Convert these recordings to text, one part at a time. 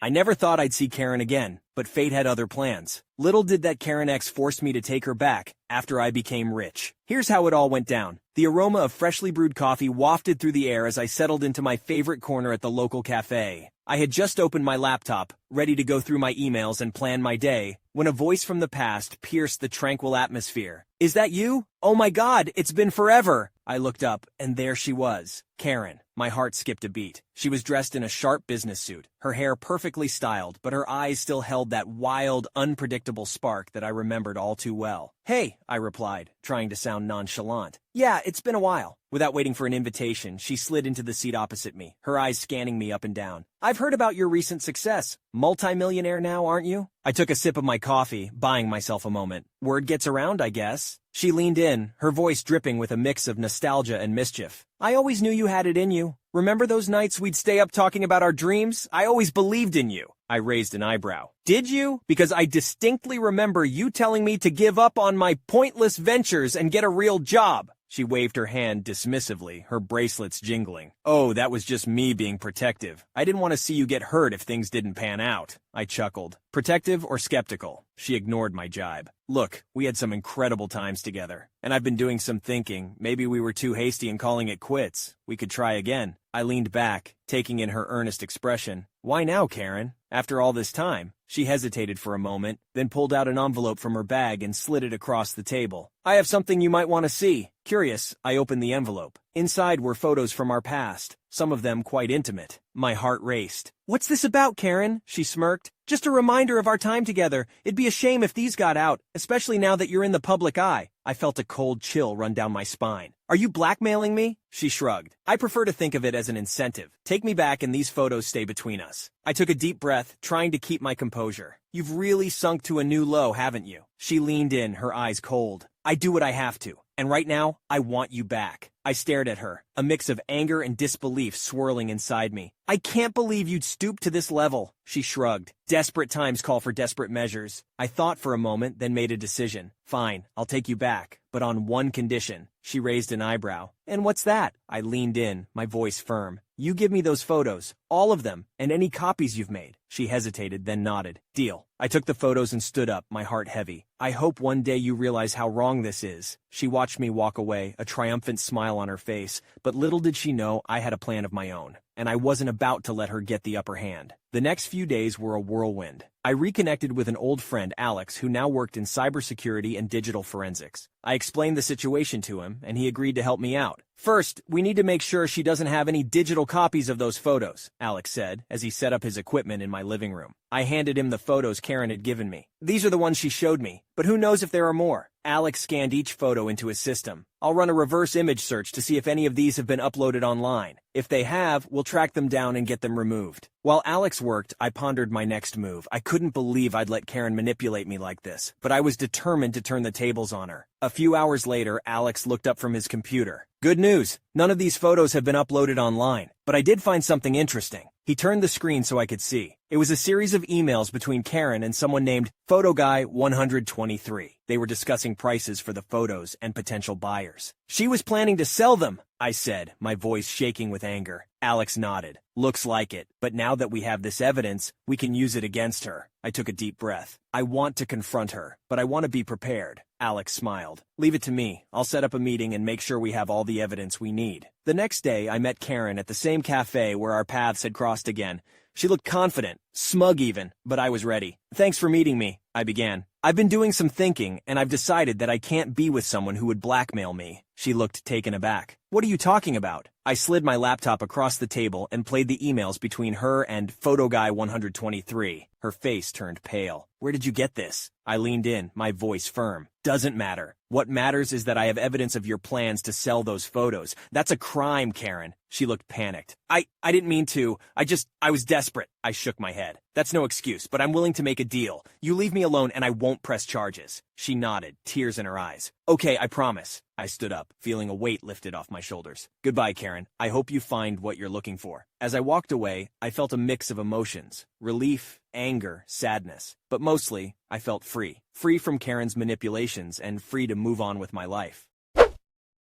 I never thought I'd see Karen again, but fate had other plans. Little did that Karen ex forced me to take her back after I became rich. Here's how it all went down. The aroma of freshly brewed coffee wafted through the air as I settled into my favorite corner at the local cafe. I had just opened my laptop, ready to go through my emails and plan my day, when a voice from the past pierced the tranquil atmosphere. "Is that you? Oh my God, it's been forever!" I looked up, and there she was, Karen. My heart skipped a beat. She was dressed in a sharp business suit, her hair perfectly styled, but her eyes still held that wild, unpredictable spark that I remembered all too well. "Hey," I replied, trying to sound nonchalant. "Yeah, it's been a while." Without waiting for an invitation, she slid into the seat opposite me, her eyes scanning me up and down. "I've heard about your recent success. Multi-millionaire now, aren't you?" I took a sip of my coffee, buying myself a moment. "Word gets around, I guess." She leaned in, her voice dripping with a mix of nostalgia and mischief. "I always knew you had it in you. Remember those nights we'd stay up talking about our dreams? I always believed in you." I raised an eyebrow. "Did you? Because I distinctly remember you telling me to give up on my pointless ventures and get a real job." She waved her hand dismissively, her bracelets jingling. "Oh, that was just me being protective. I didn't want to see you get hurt if things didn't pan out." I chuckled. "Protective or skeptical?" She ignored my jibe. "Look, we had some incredible times together, and I've been doing some thinking. Maybe we were too hasty in calling it quits. We could try again." I leaned back, taking in her earnest expression. "Why now, Karen? After all this time?" She hesitated for a moment, then pulled out an envelope from her bag and slid it across the table. "I have something you might want to see." Curious, I opened the envelope. Inside were photos from our past, some of them quite intimate. My heart raced. "What's this about, Karen?" She smirked. "Just a reminder of our time together. It'd be a shame if these got out, especially now that you're in the public eye." I felt a cold chill run down my spine. "Are you blackmailing me?" She shrugged. "I prefer to think of it as an incentive. Take me back and these photos stay between us." I took a deep breath, trying to keep my composure. "You've really sunk to a new low, haven't you?" She leaned in, her eyes cold. "I do what I have to. And right now, I want you back." I stared at her, a mix of anger and disbelief swirling inside me. "I can't believe you'd stoop to this level." She shrugged. "Desperate times call for desperate measures." I thought for a moment, then made a decision. "Fine, I'll take you back, but on one condition." She raised an eyebrow. "And what's that?" I leaned in, my voice firm. "You give me those photos, all of them, and any copies you've made." She hesitated, then nodded. "Deal." I took the photos and stood up, my heart heavy. "I hope one day you realize how wrong this is." She watched me walk away, a triumphant smile on her face, but little did she know I had a plan of my own, and I wasn't about to let her get the upper hand. The next few days were a whirlwind. I reconnected with an old friend, Alex, who now worked in cybersecurity and digital forensics. I explained the situation to him, and he agreed to help me out. "First, we need to make sure she doesn't have any digital copies of those photos," Alex said, as he set up his equipment in my living room. I handed him the photos Karen had given me. "These are the ones she showed me, but who knows if there are more." Alex scanned each photo into his system. "I'll run a reverse image search to see if any of these have been uploaded online. If they have, we'll track them down and get them removed." While Alex worked, I pondered my next move. I couldn't believe I'd let Karen manipulate me like this, but I was determined to turn the tables on her. A few hours later, Alex looked up from his computer. "Good news. None of these photos have been uploaded online, but I did find something interesting." He turned the screen so I could see. It was a series of emails between Karen and someone named Photo Guy 123. They were discussing prices for the photos and potential buyers. "She was planning to sell them," I said, my voice shaking with anger. Alex nodded. "Looks like it, but now that we have this evidence, we can use it against her." I took a deep breath. "I want to confront her, but I want to be prepared." Alex smiled. "Leave it to me. I'll set up a meeting and make sure we have all the evidence we need." The next day, I met Karen at the same cafe where our paths had crossed again. She looked confident, smug even, but I was ready. "Thanks for meeting me," I began. "I've been doing some thinking, and I've decided that I can't be with someone who would blackmail me." She looked taken aback. "What are you talking about?" I slid my laptop across the table and played the emails between her and Photo Guy 123. Her face turned pale. "Where did you get this?" I leaned in, my voice firm. "Doesn't matter. What matters is that I have evidence of your plans to sell those photos. That's a crime, Karen." She looked panicked. I didn't mean to. I was desperate." I shook my head. "That's no excuse, but I'm willing to make a deal. You leave me alone and I won't press charges." She nodded, tears in her eyes. "Okay, I promise." I stood up, feeling a weight lifted off my shoulders. "Goodbye, Karen. I hope you find what you're looking for." As I walked away, I felt a mix of emotions. Relief, anger, sadness. But mostly, I felt free. Free from Karen's manipulations and free to move on with my life.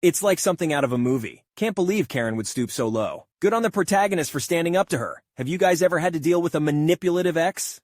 It's like something out of a movie. Can't believe Karen would stoop so low. Good on the protagonist for standing up to her. Have you guys ever had to deal with a manipulative ex?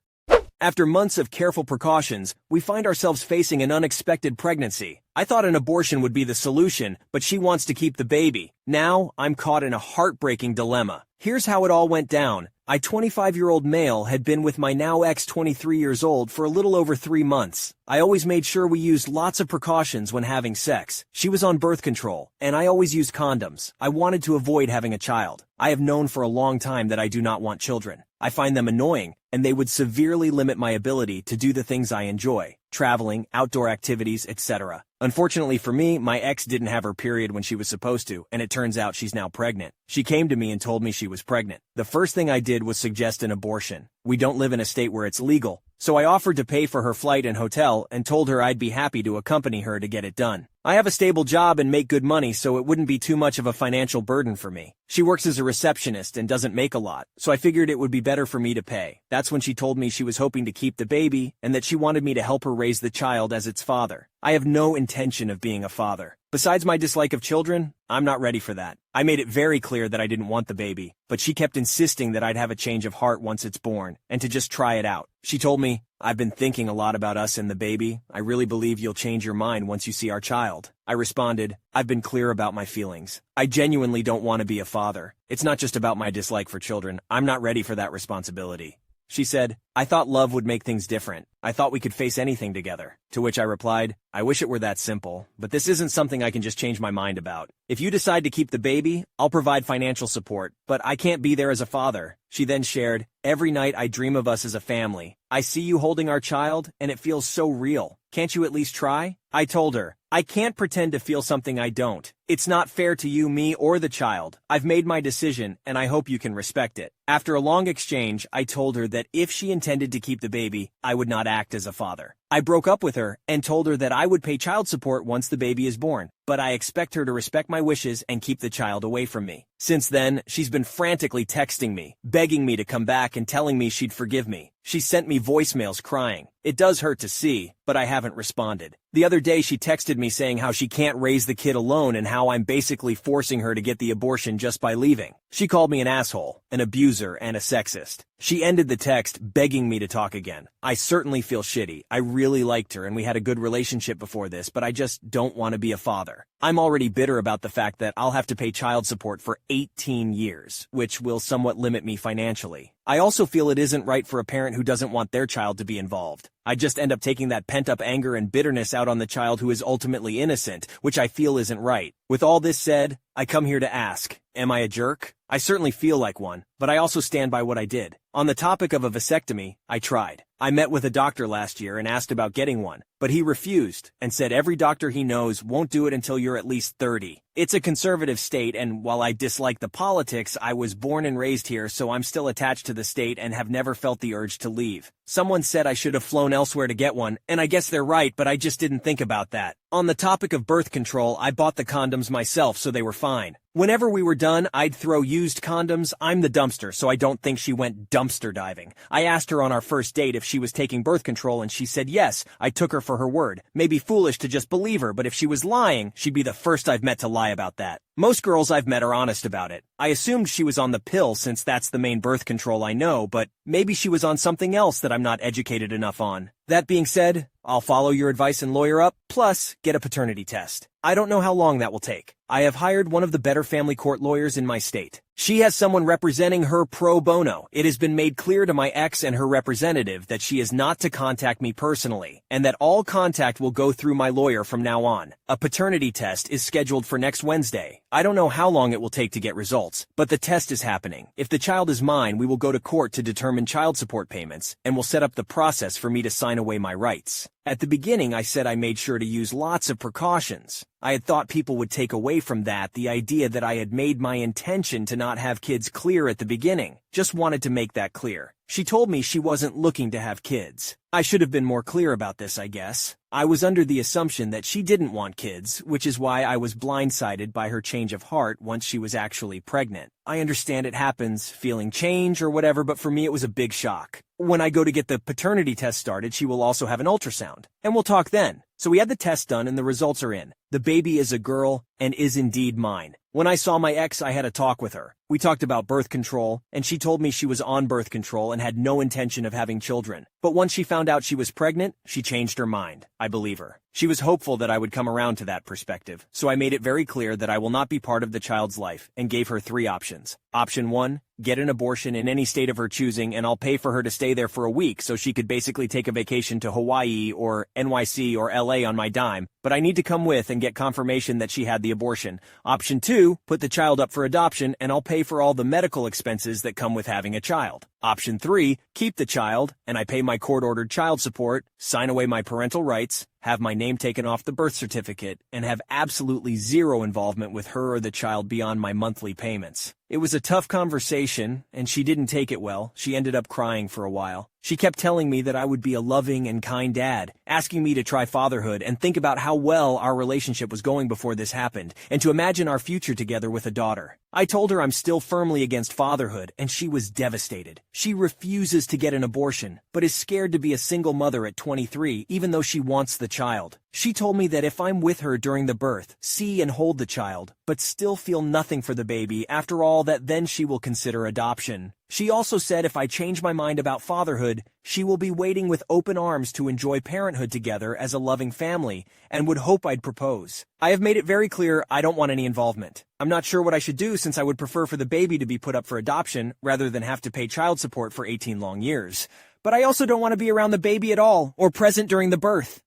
After months of careful precautions, we find ourselves facing an unexpected pregnancy. I thought an abortion would be the solution, but she wants to keep the baby. Now, I'm caught in a heartbreaking dilemma. Here's how it all went down. I, 25-year-old male, had been with my now ex, 23 years old, for a little over 3 months. I always made sure we used lots of precautions when having sex. She was on birth control, and I always used condoms. I wanted to avoid having a child. I have known for a long time that I do not want children. I find them annoying, and they would severely limit my ability to do the things I enjoy: traveling, outdoor activities, etc. Unfortunately for me, my ex didn't have her period when she was supposed to, and it turns out she's now pregnant. She came to me and told me she was pregnant. The first thing I did was suggest an abortion. We don't live in a state where it's legal, so I offered to pay for her flight and hotel and told her I'd be happy to accompany her to get it done. I have a stable job and make good money, so it wouldn't be too much of a financial burden for me. She works as a receptionist and doesn't make a lot, so I figured it would be better for me to pay. That's when she told me she was hoping to keep the baby and that she wanted me to help her raise the child as its father. I have no intention of being a father. Besides my dislike of children, I'm not ready for that. I made it very clear that I didn't want the baby, but she kept insisting that I'd have a change of heart once it's born, and to just try it out. She told me, "I've been thinking a lot about us and the baby. I really believe you'll change your mind once you see our child." I responded, "I've been clear about my feelings. I genuinely don't want to be a father. It's not just about my dislike for children. I'm not ready for that responsibility." She said, "I thought love would make things different. I thought we could face anything together." To which I replied, "I wish it were that simple, but this isn't something I can just change my mind about. If you decide to keep the baby, I'll provide financial support, but I can't be there as a father." She then shared, "Every night I dream of us as a family. I see you holding our child, and it feels so real. Can't you at least try?" I told her, "I can't pretend to feel something I don't. It's not fair to you, me, or the child. I've made my decision, and I hope you can respect it." After a long exchange, I told her that if she intended to keep the baby, I would not act as a father. I broke up with her and told her that I would pay child support once the baby is born, but I expect her to respect my wishes and keep the child away from me. Since then, she's been frantically texting me, begging me to come back and telling me she'd forgive me. She sent me voicemails crying. It does hurt to see, but I haven't responded. The other day she texted me saying how she can't raise the kid alone and how I'm basically forcing her to get the abortion just by leaving. She called me an asshole, an abuser, and a sexist. She ended the text begging me to talk again. I certainly feel shitty. I really liked her and we had a good relationship before this, but I just don't want to be a father. I'm already bitter about the fact that I'll have to pay child support for 18 years, which will somewhat limit me financially. I also feel it isn't right for a parent who doesn't want their child to be involved. I just end up taking that pent-up anger and bitterness out on the child who is ultimately innocent, which I feel isn't right. With all this said, I come here to ask, am I a jerk? I certainly feel like one, but I also stand by what I did. On the topic of a vasectomy, I tried. I met with a doctor last year and asked about getting one, but he refused and said every doctor he knows won't do it until you're at least 30. It's a conservative state, and while I dislike the politics, I was born and raised here, so I'm still attached to the state and have never felt the urge to leave. Someone said I should have flown elsewhere to get one, and I guess they're right, but I just didn't think about that. On the topic of birth control, I bought the condoms myself, so they were fine. Whenever we were done, I'd throw used condoms. I'm the dumpster, so I don't think she went dumpster diving. I asked her on our first date if she was taking birth control, and she said yes. I took her for her word. Maybe foolish to just believe her, but if she was lying, she'd be the first I've met to lie about that. Most girls I've met are honest about it. I assumed she was on the pill since that's the main birth control I know, but maybe she was on something else that I'm not educated enough on. That being said, I'll follow your advice and lawyer up, plus get a paternity test. I don't know how long that will take. I have hired one of the better family court lawyers in my state. She has someone representing her pro bono. It has been made clear to my ex and her representative that she is not to contact me personally, and that all contact will go through my lawyer from now on. A paternity test is scheduled for next Wednesday. I don't know how long it will take to get results, but the test is happening. If the child is mine, we will go to court to determine child support payments, and will set up the process for me to sign away my rights. At the beginning, I said I made sure to use lots of precautions. I had thought people would take away from that the idea that I had made my intention to not have kids clear at the beginning. Just wanted to make that clear. She told me she wasn't looking to have kids. I should have been more clear about this, I guess. I was under the assumption that she didn't want kids, which is why I was blindsided by her change of heart once she was actually pregnant. I understand it happens, feeling change or whatever, but for me it was a big shock. When I go to get the paternity test started, she will also have an ultrasound, and we'll talk then. So we had the test done and the results are in. The baby is a girl and is indeed mine. When I saw my ex, I had a talk with her. We talked about birth control, and she told me she was on birth control and had no intention of having children. But once she found out she was pregnant, she changed her mind. I believe her. She was hopeful that I would come around to that perspective, so I made it very clear that I will not be part of the child's life and gave her 3 options. Option 1, get an abortion in any state of her choosing, and I'll pay for her to stay there for a week so she could basically take a vacation to Hawaii or NYC or LA on my dime, but I need to come with and get confirmation that she had the abortion. Option 2, put the child up for adoption and I'll pay for all the medical expenses that come with having a child. Option 3, keep the child, and I pay my court-ordered child support, sign away my parental rights, have my name taken off the birth certificate, and have absolutely zero involvement with her or the child beyond my monthly payments. It was a tough conversation, and she didn't take it well. She ended up crying for a while. She kept telling me that I would be a loving and kind dad, asking me to try fatherhood and think about how well our relationship was going before this happened, and to imagine our future together with a daughter. I told her I'm still firmly against fatherhood, and she was devastated. She refuses to get an abortion, but is scared to be a single mother at 23, even though she wants the child. She told me that if I'm with her during the birth, see and hold the child, but still feel nothing for the baby, after all, that then she will consider adoption. She also said if I change my mind about fatherhood, she will be waiting with open arms to enjoy parenthood together as a loving family, and would hope I'd propose. I have made it very clear I don't want any involvement. I'm not sure what I should do since I would prefer for the baby to be put up for adoption rather than have to pay child support for 18 long years. But I also don't want to be around the baby at all or present during the birth.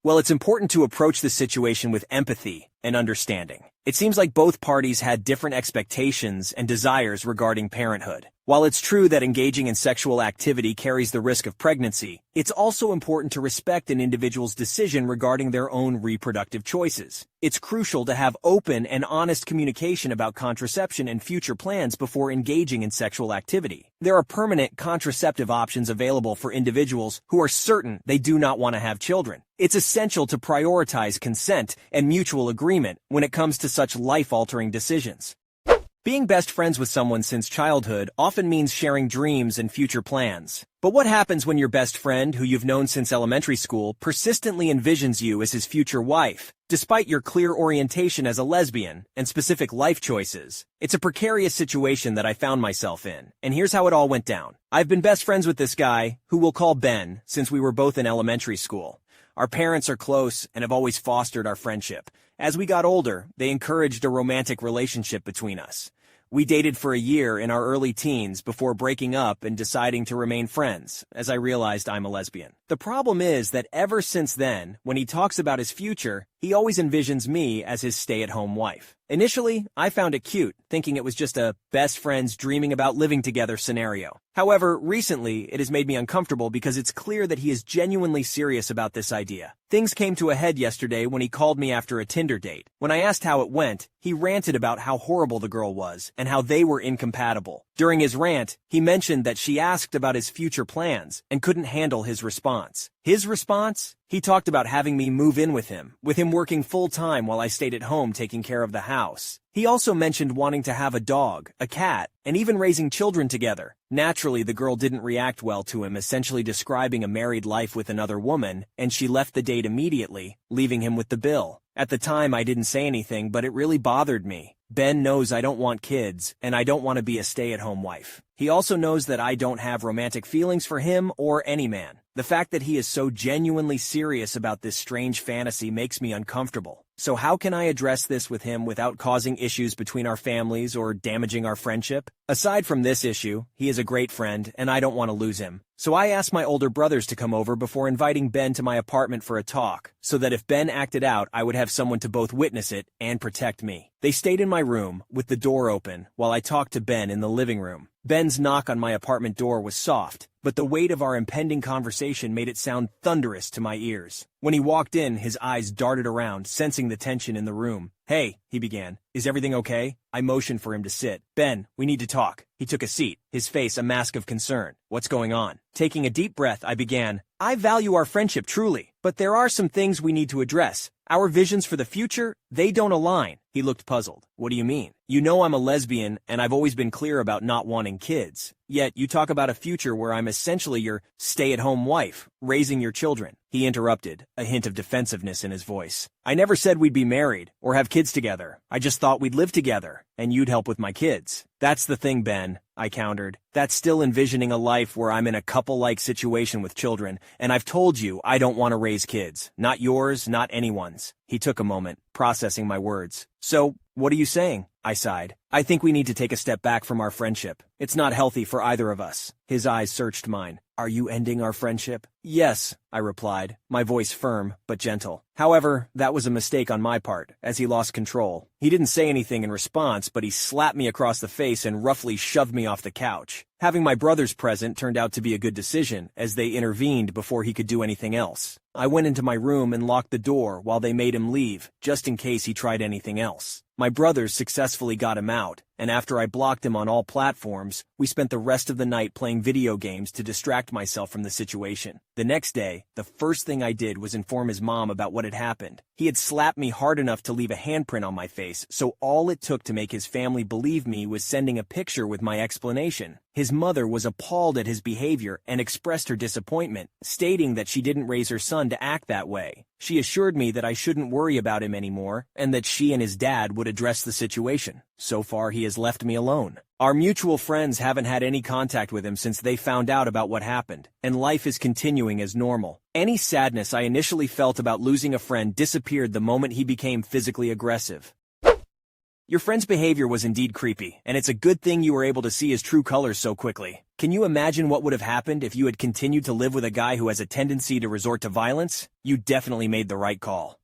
Well, it's important to approach the situation with empathy and understanding. It seems like both parties had different expectations and desires regarding parenthood. While it's true that engaging in sexual activity carries the risk of pregnancy, it's also important to respect an individual's decision regarding their own reproductive choices. It's crucial to have open and honest communication about contraception and future plans before engaging in sexual activity. There are permanent contraceptive options available for individuals who are certain they do not want to have children. It's essential to prioritize consent and mutual agreement when it comes to such life-altering decisions. Being best friends with someone since childhood often means sharing dreams and future plans. But what happens when your best friend, who you've known since elementary school, persistently envisions you as his future wife, despite your clear orientation as a lesbian and specific life choices? It's a precarious situation that I found myself in, and here's how it all went down. I've been best friends with this guy, who we'll call Ben, since we were both in elementary school. Our parents are close and have always fostered our friendship. As we got older, they encouraged a romantic relationship between us. We dated for a year in our early teens before breaking up and deciding to remain friends, as I realized I'm a lesbian. The problem is that ever since then, when he talks about his future, he always envisions me as his stay-at-home wife. Initially, I found it cute, thinking it was just a best friends dreaming about living together scenario. However, recently, it has made me uncomfortable because it's clear that he is genuinely serious about this idea. Things came to a head yesterday when he called me after a Tinder date. When I asked how it went, he ranted about how horrible the girl was and how they were incompatible. During his rant, he mentioned that she asked about his future plans and couldn't handle his response. His response? He talked about having me move in with him working full-time while I stayed at home taking care of the house. He also mentioned wanting to have a dog, a cat, and even raising children together. Naturally, the girl didn't react well to him essentially describing a married life with another woman, and she left the date immediately, leaving him with the bill. At the time, I didn't say anything, but it really bothered me. Ben knows I don't want kids, and I don't want to be a stay-at-home wife. He also knows that I don't have romantic feelings for him or any man. The fact that he is so genuinely serious about this strange fantasy makes me uncomfortable. So how can I address this with him without causing issues between our families or damaging our friendship? Aside from this issue, he is a great friend, and I don't want to lose him. So I asked my older brothers to come over before inviting Ben to my apartment for a talk, so that if Ben acted out, I would have someone to both witness it and protect me. They stayed in my room, with the door open, while I talked to Ben in the living room. Ben's knock on my apartment door was soft, but the weight of our impending conversation made it sound thunderous to my ears. When he walked in, his eyes darted around, sensing the tension in the room. "Hey," he began. "Is everything okay?" I motioned for him to sit. "Ben, we need to talk." He took a seat, his face a mask of concern. "What's going on?" Taking a deep breath, I began. "I value our friendship truly, but there are some things we need to address. Our visions for the future, they don't align. He looked puzzled. What do you mean? You know I'm a lesbian, and I've always been clear about not wanting kids. Yet you talk about a future where I'm essentially your stay-at-home wife, raising your children. He interrupted, a hint of defensiveness in his voice. I never said we'd be married or have kids together. I just thought we'd live together, and you'd help with my kids. That's the thing, Ben, I countered. That's still envisioning a life where I'm in a couple-like situation with children, and I've told you I don't want to raise kids. Not yours, not anyone's. He took a moment, processing my words. So, what are you saying? I sighed. I think we need to take a step back from our friendship. It's not healthy for either of us. His eyes searched mine. Are you ending our friendship? Yes, I replied, my voice firm but gentle. However, that was a mistake on my part, as he lost control. He didn't say anything in response, but he slapped me across the face and roughly shoved me off the couch. Having my brothers present turned out to be a good decision, as they intervened before he could do anything else. I went into my room and locked the door while they made him leave, just in case he tried anything else. My brothers successfully got him out, and after I blocked him on all platforms, we spent the rest of the night playing video games to distract myself from the situation. The next day, the first thing I did was inform his mom about what had happened. He had slapped me hard enough to leave a handprint on my face, so all it took to make his family believe me was sending a picture with my explanation. His mother was appalled at his behavior and expressed her disappointment, stating that she didn't raise her son to act that way. She assured me that I shouldn't worry about him anymore, and that she and his dad would address the situation. So far, he has left me alone. Our mutual friends haven't had any contact with him since they found out about what happened, and life is continuing as normal. Any sadness I initially felt about losing a friend disappeared the moment he became physically aggressive. Your friend's behavior was indeed creepy, and it's a good thing you were able to see his true colors so quickly. Can you imagine what would have happened if you had continued to live with a guy who has a tendency to resort to violence? You definitely made the right call.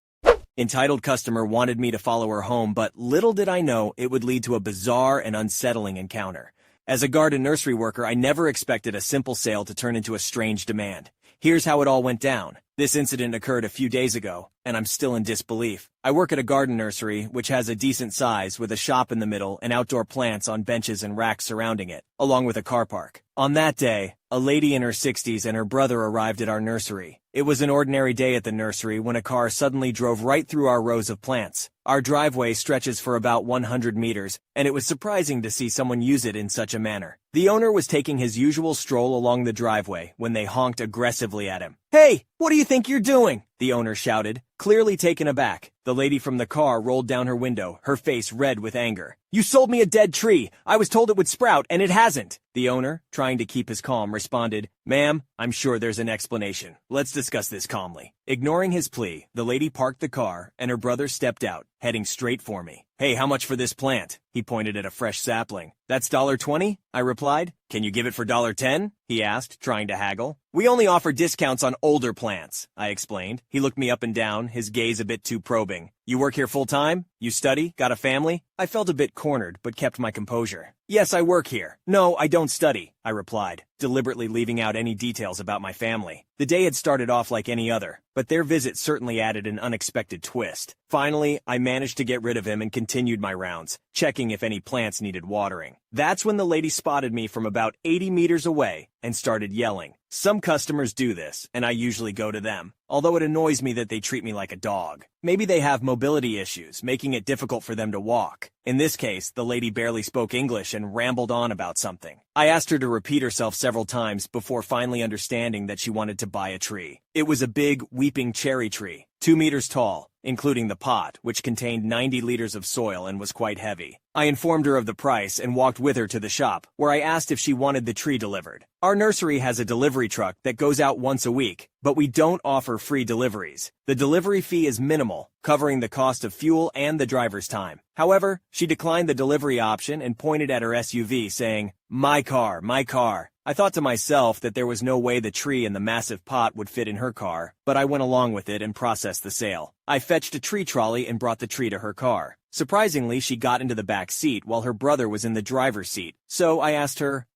Entitled customer wanted me to follow her home, but little did I know it would lead to a bizarre and unsettling encounter. As a garden nursery worker, I never expected a simple sale to turn into a strange demand. Here's how it all went down. This incident occurred a few days ago, and I'm still in disbelief. I work at a garden nursery, which has a decent size with a shop in the middle and outdoor plants on benches and racks surrounding it, along with a car park. On that day, a lady in her 60s and her brother arrived at our nursery. It was an ordinary day at the nursery when a car suddenly drove right through our rows of plants. Our driveway stretches for about 100 meters, and it was surprising to see someone use it in such a manner. The owner was taking his usual stroll along the driveway when they honked aggressively at him. "Hey, what do you think you're doing?" the owner shouted, clearly taken aback. The lady from the car rolled down her window, her face red with anger. "You sold me a dead tree. I was told it would sprout, and it hasn't." The owner, trying to keep his calm, responded, "Ma'am, I'm sure there's an explanation. Let's discuss this calmly." Ignoring his plea, the lady parked the car, and her brother stepped out, heading straight for me. "Hey, how much for this plant?" He pointed at a fresh sapling. "That's $1.20, I replied. "Can you give it for $1.10? He asked, trying to haggle. "We only offer discounts on older plants," I explained. He looked me up and down, his gaze a bit too probing. "You work here full-time? You study? Got a family?" I felt a bit cornered, but kept my composure. "Yes, I work here." "No, I don't study," I replied, deliberately leaving out any details about my family. The day had started off like any other, but their visit certainly added an unexpected twist. Finally, I managed to get rid of him and continued my rounds, checking if any plants needed watering. That's when the lady spotted me from about 80 meters away and started yelling. Some customers do this, and I usually go to them, although it annoys me that they treat me like a dog. Maybe they have mobility issues, making it difficult for them to walk. In this case, the lady barely spoke English and rambled on about something. I asked her to repeat herself several times before finally understanding that she wanted to buy a tree. It was a big, weeping cherry tree, 2 meters tall, including the pot, which contained 90 liters of soil and was quite heavy. I informed her of the price and walked with her to the shop, where I asked if she wanted the tree delivered. Our nursery has a delivery truck that goes out once a week, but we don't offer free deliveries. The delivery fee is minimal, covering the cost of fuel and the driver's time. However, she declined the delivery option and pointed at her SUV, saying, "My car, my car." I thought to myself that there was no way the tree and the massive pot would fit in her car, but I went along with it and processed the sale. I fetched a tree trolley and brought the tree to her car. Surprisingly, she got into the back seat while her brother was in the driver's seat. So I asked her,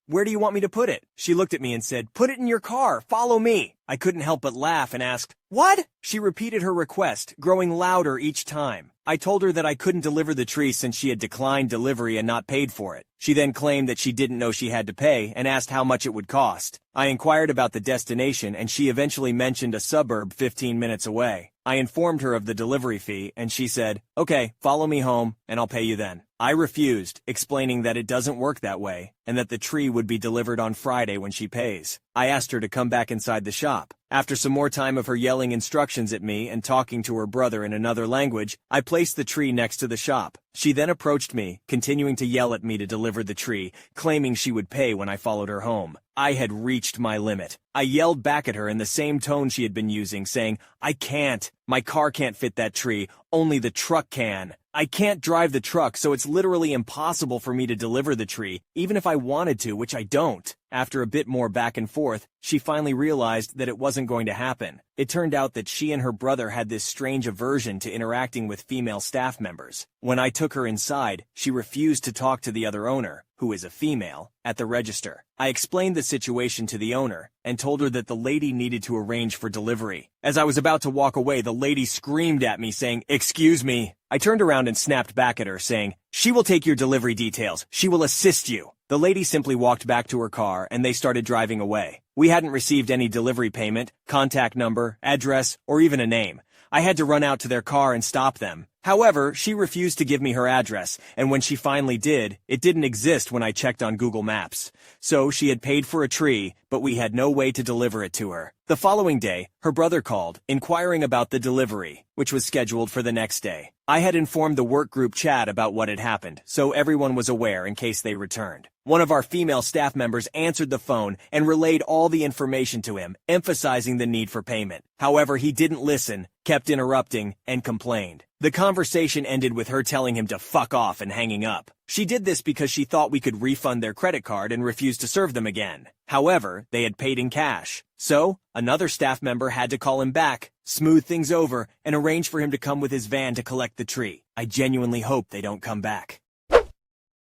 where do you want me to put it?" She looked at me and said, "Put it in your car, follow me." I couldn't help but laugh and asked, "What?" She repeated her request, growing louder each time. I told her that I couldn't deliver the tree since she had declined delivery and not paid for it. She then claimed that she didn't know she had to pay and asked how much it would cost. I inquired about the destination and she eventually mentioned a suburb 15 minutes away. I informed her of the delivery fee and she said, "Okay, follow me home and I'll pay you then." I refused, explaining that it doesn't work that way and that the tree would be delivered on Friday when she pays. I asked her to come back inside the shop. After some more time of her yelling instructions at me and talking to her brother in another language, I placed the tree next to the shop. She then approached me, continuing to yell at me to deliver the tree, claiming she would pay when I followed her home. I had reached my limit. I yelled back at her in the same tone she had been using, saying, "I can't. My car can't fit that tree. Only the truck can. I can't drive the truck, so it's literally impossible for me to deliver the tree, even if I wanted to, which I don't." After a bit more back and forth, she finally realized that it wasn't going to happen. It turned out that she and her brother had this strange aversion to interacting with female staff members. When I took her inside, she refused to talk to the other owner, who is a female, at the register. I explained the situation to the owner and told her that the lady needed to arrange for delivery. As I was about to walk away, the lady screamed at me saying, "Excuse me." I turned around and snapped back at her saying, "She will take your delivery details. She will assist you." The lady simply walked back to her car and they started driving away. We hadn't received any delivery payment, contact number, address, or even a name. I had to run out to their car and stop them. However, she refused to give me her address, and when she finally did, it didn't exist when I checked on Google Maps. So she had paid for a tree, but we had no way to deliver it to her. The following day, her brother called, inquiring about the delivery, which was scheduled for the next day. I had informed the work group chat about what had happened, so everyone was aware in case they returned. One of our female staff members answered the phone and relayed all the information to him, emphasizing the need for payment. However, he didn't listen, kept interrupting, and complained. The conversation ended with her telling him to fuck off and hanging up. She did this because she thought we could refund their credit card and refused to serve them again. However, they had paid in cash. So, another staff member had to call him back, smooth things over, and arrange for him to come with his van to collect the tree. I genuinely hope they don't come back.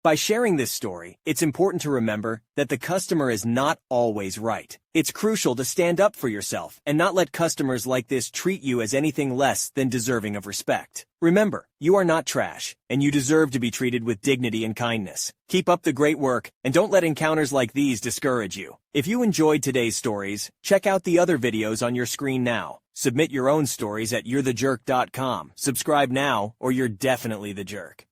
By sharing this story, it's important to remember that the customer is not always right. It's crucial to stand up for yourself and not let customers like this treat you as anything less than deserving of respect. Remember, you are not trash, and you deserve to be treated with dignity and kindness. Keep up the great work, and don't let encounters like these discourage you. If you enjoyed today's stories, check out the other videos on your screen now. Submit your own stories at you'rethejerk.com. Subscribe now, or you're definitely the jerk.